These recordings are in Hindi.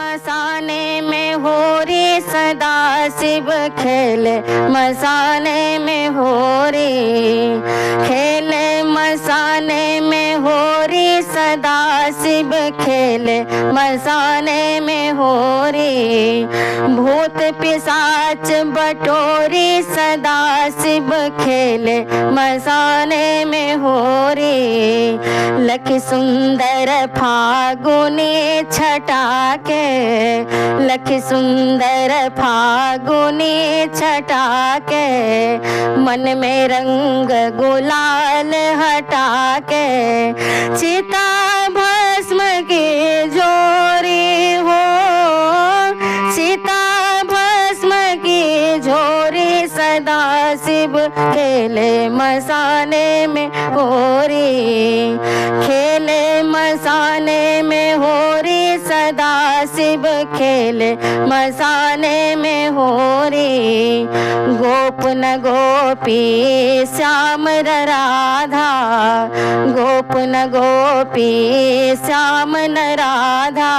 मसाने में हो रे सदा शिव खेले मसाने में हो रे, खेले मसाने में हो रे सदा शिव खेले मसाने में हो रे, भूत पिशाच बटोरी सदा शिव खेले मसाने में हो रे, लखी सुंदर फागुनी छटा के, लखी सुंदर फागुनी छटा के, मन में रंग गुलाल हटा के, चिता भस्म की जोरी हो, चिता भस्म की झोरी सदा शिव खेले मसाने में हो रे, खेले मसाने में हो रे सदा शिव खेले मसाने में हो रे, गोप न गोपी श्याम राधा, गोप न गोपी श्याम न राधा,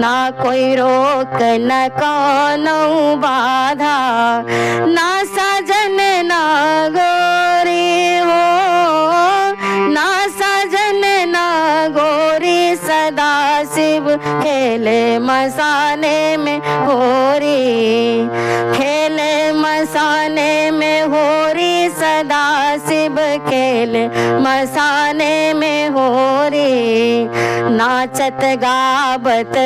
ना कोई रोक न कौनो बाधा, ना सजन ना गोरी हो, ना सजन ना गोरी सदा शिव खेले मसाने में हो रे, खेले मसाने में हो रे सदा शिव खेले मसाने में हो रे, नाचत गावत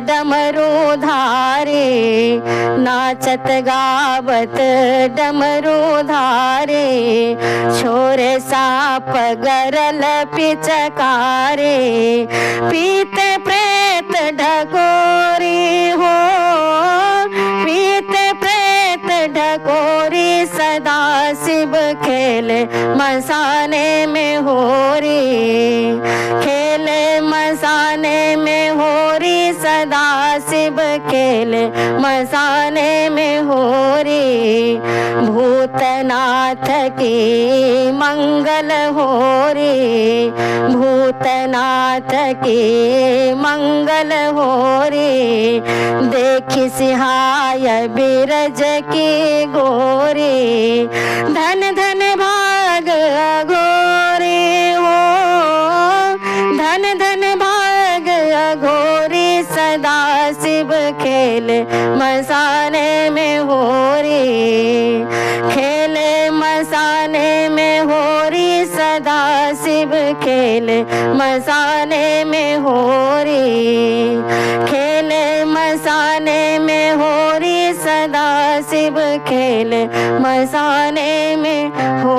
डमरू धारे, नाचत गावत डमरू धारे, छोरे साप गरल पिचकारे, पीत प्रेत ढकोरी हो, पीत प्रेत ढकोरी सदा शिव खेले मसाने में हो रे, खेले मसाने में हो रे सदा शिव खेले मसाने में हो रे, भूतनाथ की मंगल हो रे, भूतनाथ की मंगल हो रे, देखी सिहाय बिरज की गोरी, धन धन भाग अघोरी हो, धन धन भाग अघोरी सदा शिव खेले मसाने में हो रे, खेले मसाने में हो रे सदा शिव खेले मसाने में हो रे, खेले मसाने में हो रे सदा शिव खेले मसाने में हो